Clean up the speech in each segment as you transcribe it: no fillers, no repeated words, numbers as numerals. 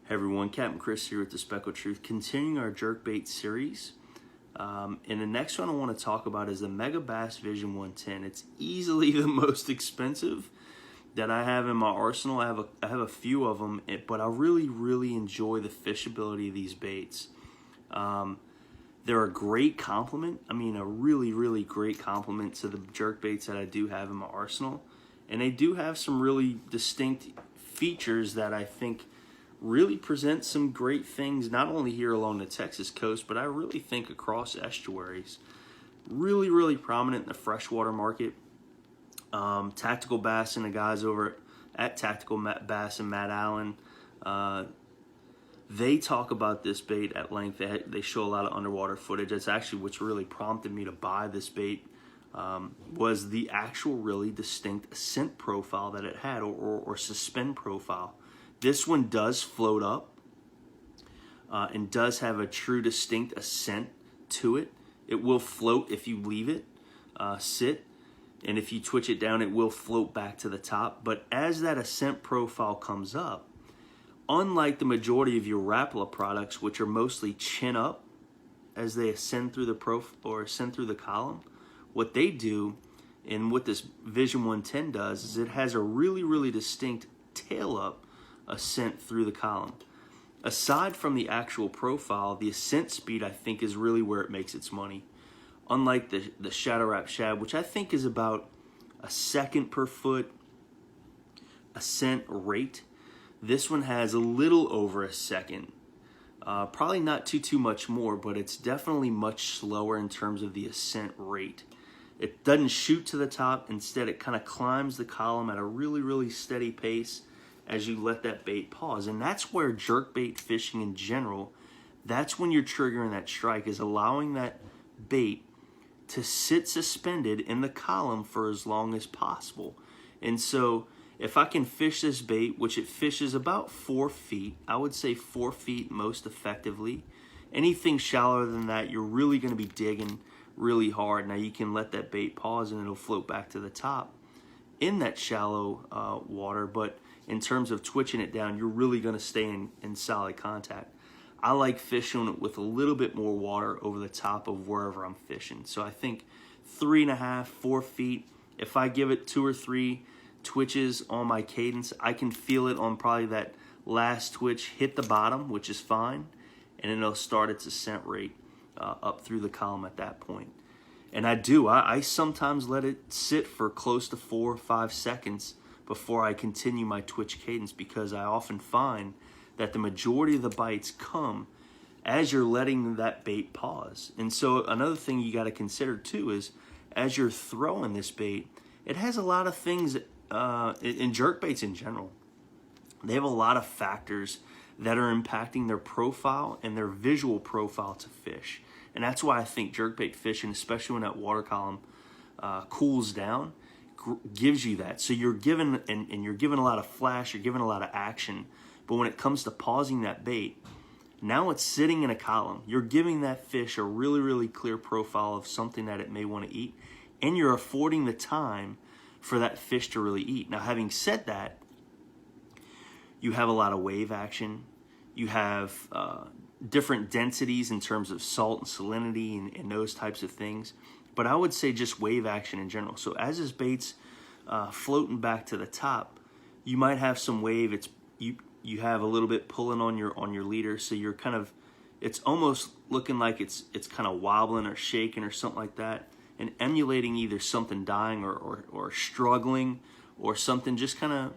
Hey everyone, Captain Chris here with the Speckled Truth, continuing our jerkbait series. And the next one I want to talk about is the Megabass Vision 110. It's easily the most expensive that I have in my arsenal. I have a few of them, but I really enjoy the fishability of these baits. They're a great complement. I mean, a really great complement to the jerkbaits that I do have in my arsenal. And they do have some really distinct features that I think really present some great things, not only here along the Texas coast, but I really think across estuaries. Really prominent in the freshwater market. Tactical Bass and the guys over at Tactical Bass and Matt Allen, they talk about this bait at length. They show a lot of underwater footage. That's actually what's really prompted me to buy this bait, was the actual really distinct scent profile that it had, or suspend profile. This one does float up and does have a true distinct ascent to it. It will float if you leave it sit, and if you twitch it down, it will float back to the top. But as that ascent profile comes up, unlike the majority of your Rapala products, which are mostly chin up as they ascend through the ascend through the column, what they do, and what this Vision 110 does, is it has a really distinct tail up ascent through the column. Aside from the actual profile, the ascent speed, I think, is really where it makes its money. Unlike the Shadow Rap Shad, which I think is about a second per foot ascent rate, this one has a little over a second. Probably not too much more, but it's definitely much slower in terms of the ascent rate. It doesn't shoot to the top. Instead, it kind of climbs the column at a really steady pace as you let that bait pause. And that's where jerkbait fishing in general, that's when you're triggering that strike, is allowing that bait to sit suspended in the column for as long as possible. And so if I can fish this bait, which it fishes about 4 feet, I would say 4 feet most effectively. Anything shallower than that, you're really going to be digging really hard. Now you can let that bait pause and it'll float back to the top in that shallow water, but in terms of twitching it down, you're really going to stay in solid contact. I like fishing it with a little bit more water over the top of wherever I'm fishing. So I think 3.5, 4 feet, if I give it 2 or 3 twitches on my cadence, I can feel it on probably that last twitch hit the bottom, which is fine, and then it'll start its ascent rate up through the column at that point. And I sometimes let it sit for close to 4 or 5 seconds before I continue my twitch cadence, because I often find that the majority of the bites come as you're letting that bait pause. And so another thing you got to consider too is, as you're throwing this bait, it has a lot of things in jerkbaits in general. They have a lot of factors that are impacting their profile and their visual profile to fish. And that's why I think jerkbait fishing, especially when that water column cools down, gives you that. So you're given, and you're given a lot of flash, you're given a lot of action, but when it comes to pausing that bait, now it's sitting in a column. You're giving that fish a really clear profile of something that it may want to eat, and you're affording the time for that fish to really eat. Now, having said that, you have a lot of wave action. You have different densities in terms of salt and salinity and those types of things. But I would say just wave action in general. So as this bait's floating back to the top, you might have some wave. You have a little bit pulling on your leader, so you're kind of, it's almost looking like it's kind of wobbling or shaking or something like that, and emulating either something dying or struggling, or something just kind of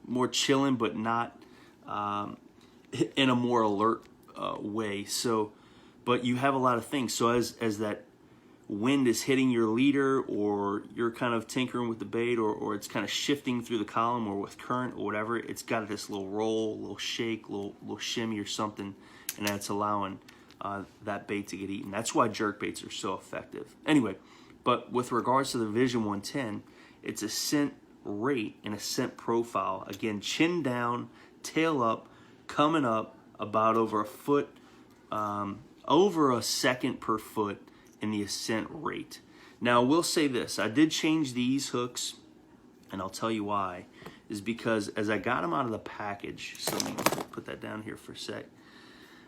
more chilling, but not in a more alert way. So, but you have a lot of things. So as that wind is hitting your leader, or you're kind of tinkering with the bait, or it's kind of shifting through the column, or with current or whatever, it's got this little roll, little shake, little shimmy or something, and that's allowing that bait to get eaten. That's why jerkbaits are so effective. Anyway, but with regards to the Vision 110, it's a scent rate and a scent profile. Again, chin down, tail up, coming up about over a foot, over a second per foot in the ascent rate. Now, I will say this. I did change these hooks, and I'll tell you why. is because as I got them out of the package, so let me put that down here for a sec.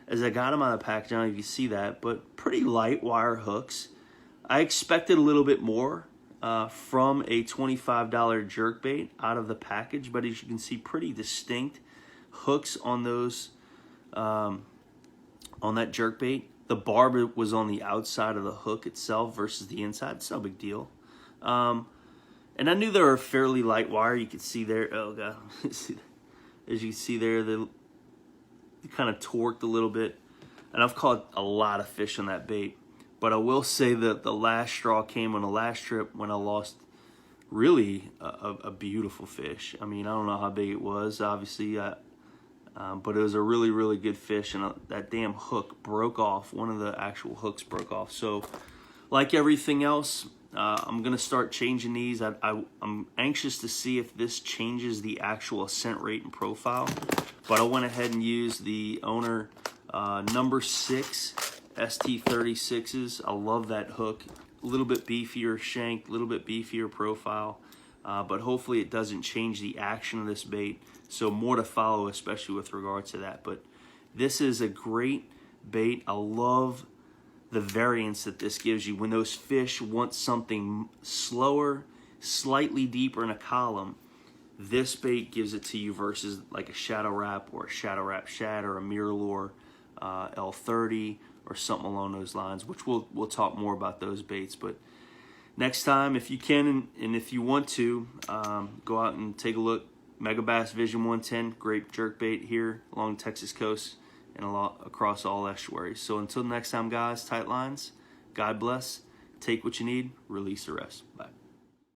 As I got them out of the package, I don't know if you see that, but pretty light wire hooks. I expected a little bit more from a $25 jerkbait out of the package, but as you can see, pretty distinct hooks on those, on that jerkbait. The barb was on the outside of the hook itself versus the inside. It's no big deal. And I knew they were fairly light wire. You could see there, oh god, as you can see there, they kind of torqued a little bit. And I've caught a lot of fish on that bait. But I will say that the last straw came on the last trip when I lost really a beautiful fish. I mean, I don't know how big it was, obviously, but it was a really, really good fish. And that damn hook broke off. One of the actual hooks broke off. So, like everything else, I'm going to start changing these. I'm anxious to see if this changes the actual ascent rate and profile. But I went ahead and used the owner number 6 ST36s. I love that hook. A little bit beefier shank, a little bit beefier profile. But hopefully it doesn't change the action of this bait. So more to follow, especially with regards to that. But this is a great bait. I love the variance that this gives you. When those fish want something slower, slightly deeper in a column, this bait gives it to you versus like a shadow wrap or a shadow wrap shad or a mirror lure L30 or something along those lines, which we'll talk more about those baits. But next time, if you can and if you want to, go out and take a look. Megabass Vision 110, great jerkbait here along the Texas coast and across all estuaries. So until next time, guys, tight lines, God bless, take what you need, release the rest. Bye.